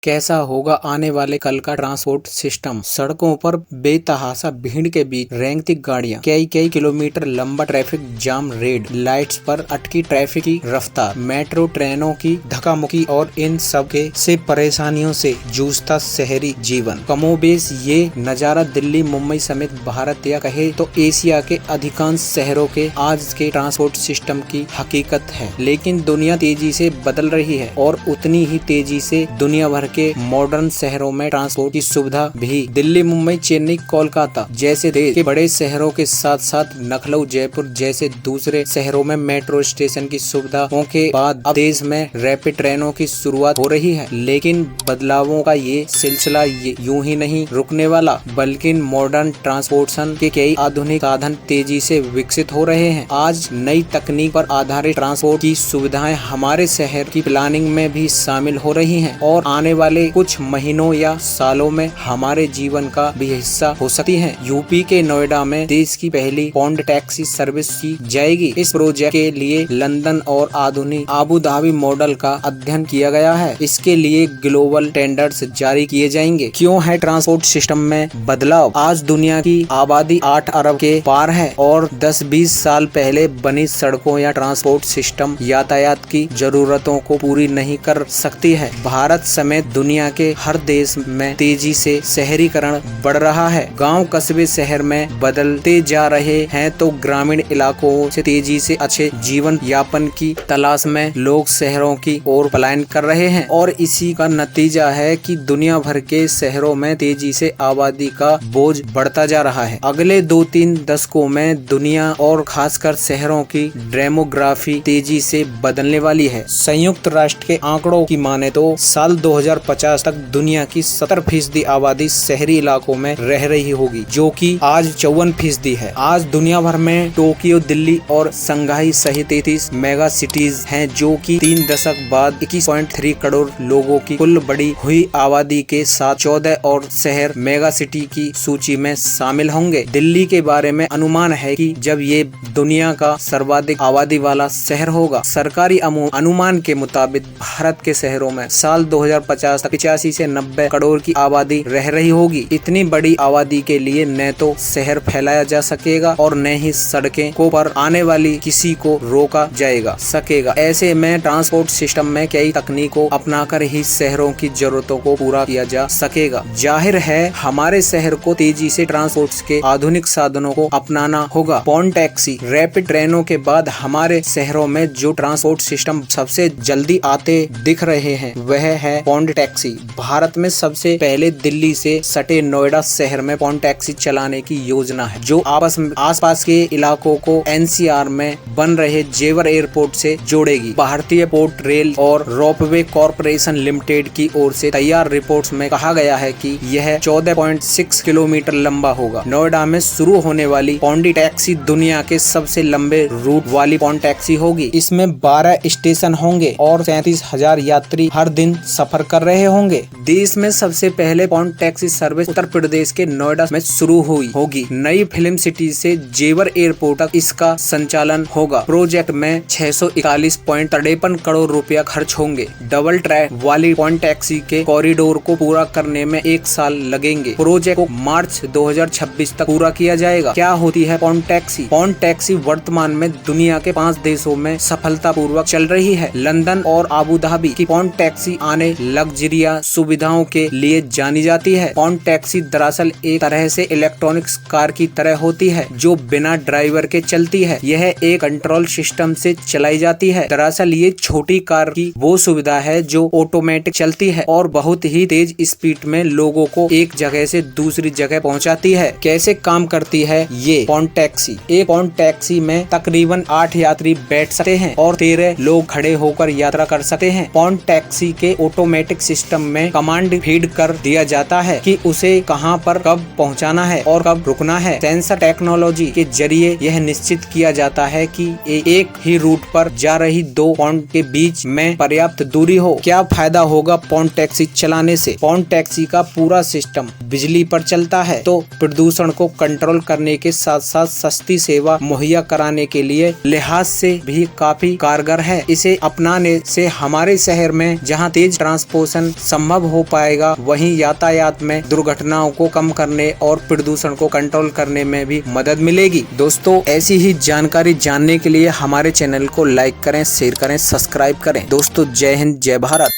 कैसा होगा आने वाले कल का ट्रांसपोर्ट सिस्टम। सड़कों पर बेतहाशा भीड़ के बीच रेंगती गाड़ियां, कई किलोमीटर लंबा ट्रैफिक जाम, रेड लाइट्स पर अटकी ट्रैफिक की रफ्तार, मेट्रो ट्रेनों की धक्का-मुक्की और इन सब के से परेशानियों से जूझता शहरी जीवन। कमोबेश ये नजारा दिल्ली, मुंबई समेत भारत या कहे तो एशिया के अधिकांश शहरों के आज के ट्रांसपोर्ट सिस्टम की हकीकत है। लेकिन दुनिया तेजी से बदल रही है और उतनी ही तेजी से दुनिया भर के मॉडर्न शहरों में ट्रांसपोर्ट की सुविधा भी। दिल्ली, मुंबई, चेन्नई, कोलकाता जैसे देश के बड़े शहरों के साथ साथ लखनऊ, जयपुर जैसे दूसरे शहरों में मेट्रो स्टेशन की सुविधाओं के बाद अब देश में रैपिड ट्रेनों की शुरुआत हो रही है। लेकिन बदलावों का ये सिलसिला यूं ही नहीं रुकने वाला, बल्कि मॉडर्न ट्रांसपोर्टेशन के कई आधुनिक साधन तेजी से विकसित हो रहे हैं। आज नई तकनीक पर आधारित ट्रांसपोर्ट की सुविधाएं हमारे शहर की प्लानिंग में भी शामिल हो रही हैं और आने वाले कुछ महीनों या सालों में हमारे जीवन का भी हिस्सा हो सकती हैं। यूपी के नोएडा में देश की पहली पॉन्ड टैक्सी सर्विस की जाएगी। इस प्रोजेक्ट के लिए लंदन और आधुनिक आबू धाबी मॉडल का अध्ययन किया गया है। इसके लिए ग्लोबल टेंडर्स जारी किए जाएंगे। क्यों है ट्रांसपोर्ट सिस्टम में बदलाव? आज दुनिया की आबादी 8 अरब के पार है और 10-20 साल पहले बनी सड़कों या ट्रांसपोर्ट सिस्टम यातायात की जरूरतों को पूरी नहीं कर सकती है। भारत समेत दुनिया के हर देश में तेजी से शहरीकरण बढ़ रहा है। गांव, कस्बे शहर में बदलते जा रहे हैं तो ग्रामीण इलाकों से तेजी से अच्छे जीवन यापन की तलाश में लोग शहरों की ओर पलायन कर रहे हैं और इसी का नतीजा है कि दुनिया भर के शहरों में तेजी से आबादी का बोझ बढ़ता जा रहा है। अगले 2-3 दशकों में दुनिया और खासकर शहरों की डेमोग्राफी तेजी से बदलने वाली है। संयुक्त राष्ट्र के आंकड़ों की माने तो साल 2050 तक दुनिया की 70% आबादी शहरी इलाकों में रह रही होगी, जो कि आज 54% है। आज दुनिया भर में टोक्यो, दिल्ली और शंघाई सहित 33 मेगा सिटीज हैं, जो कि 3 दशक बाद 21.3 करोड़ लोगों की कुल बढ़ी हुई आबादी के साथ 14 और शहर मेगा सिटी की सूची में शामिल होंगे। दिल्ली के बारे में अनुमान है कि जब ये दुनिया का सर्वाधिक आबादी वाला शहर होगा। सरकारी अनुमान के मुताबिक भारत के शहरों में साल 2050 तक 85 से 90 करोड़ की आबादी रह रही होगी। इतनी बड़ी आबादी के लिए न तो शहर फैलाया जा सकेगा और न ही सड़कें को पर आने वाली किसी को रोका सकेगा। ऐसे में ट्रांसपोर्ट सिस्टम में कई तकनीकों अपनाकर ही शहरों की जरूरतों को पूरा किया जा सकेगा। जाहिर है हमारे शहर को तेजी से ट्रांसपोर्ट के आधुनिक साधनों को अपनाना होगा। पॉन्ड टैक्सी, रैपिड ट्रेनों के बाद हमारे शहरों में जो ट्रांसपोर्ट सिस्टम सबसे जल्दी आते दिख रहे हैं वह है पॉन्ड टैक्सी। भारत में सबसे पहले दिल्ली से सटे नोएडा शहर में पॉन्ड टैक्सी चलाने की योजना है, जो आसपास के इलाकों को एनसीआर में बन रहे जेवर एयरपोर्ट से जोड़ेगी। भारतीय पोर्ट, रेल और रोपवे कॉरपोरेशन लिमिटेड की ओर से तैयार रिपोर्ट्स में कहा गया है कि यह 14.6 किलोमीटर लंबा होगा। नोएडा में शुरू होने वाली पॉन्डी टैक्सी दुनिया के सबसे लंबे रूट वाली पॉन्ड टैक्सी होगी। इसमें 12 स्टेशन होंगे और 37,000 यात्री हर दिन सफर कर रहे होंगे। देश में सबसे पहले pond taxi service Uttar Pradesh के नोएडा में शुरू हुई होगी। नई फिल्म सिटी से जेवर एयरपोर्ट तक इसका संचालन होगा। प्रोजेक्ट में 641.53 करोड़ रुपया खर्च होंगे। डबल ट्रैक वाली पॉन्ड टैक्सी के कॉरिडोर को पूरा करने में 1 साल लगेंगे। प्रोजेक्ट को मार्च 2026 तक पूरा किया जाएगा। क्या होती है पॉन्ड टैक्सी? पॉन्ड टैक्सी वर्तमान में दुनिया के 5 देशों में सफलतापूर्वक चल रही है। लंदन और आबू धाबी की पॉन्ड टैक्सी आने लग्जरिया सुविधाओं के लिए जानी जाती है। पॉन्ड टैक्सी दरअसल एक तरह से इलेक्ट्रॉनिक्स कार की तरह होती है, जो बिना ड्राइवर के चलती है। यह एक कंट्रोल सिस्टम से चलाई जाती है। दरअसल ये छोटी कार की वो सुविधा है जो ऑटोमेटिक चलती है और बहुत ही तेज स्पीड में लोगों को एक जगह से दूसरी जगह पहुंचाती है। कैसे काम करती है ये पॉन्ड टैक्सी? एक पॉन्ड टैक्सी में तकरीबन 8 यात्री बैठ सकते हैं और 13 लोग खड़े होकर यात्रा कर सकते हैं। पॉन्ड टैक्सी के ऑटोमेटिक सिस्टम में कमांड फीड कर दिया जाता है कि उसे कहां पर कब पहुंचाना है और कब रुकना है। सेंसर टेक्नोलॉजी के जरिए यह निश्चित किया जाता है कि एक ही रूट पर जा रही 2 पॉन्ड के बीच में पर्याप्त दूरी हो। क्या फायदा होगा पॉन्ड टैक्सी चलाने से? पॉन्ड टैक्सी का पूरा सिस्टम बिजली पर चलता है, तो प्रदूषण को कंट्रोल करने के साथ साथ सस्ती सेवा मुहैया कराने के लिए लिहाज से भी काफी कारगर है। इसे अपनाने से हमारे शहर में जहां तेज ट्रांसपोर्टेशन संरक्षण संभव हो पाएगा, वहीं यातायात में दुर्घटनाओं को कम करने और प्रदूषण को कंट्रोल करने में भी मदद मिलेगी। दोस्तों, ऐसी ही जानकारी जानने के लिए हमारे चैनल को लाइक करें, शेयर करें, सब्सक्राइब करें। दोस्तों, जय हिंद, जय भारत।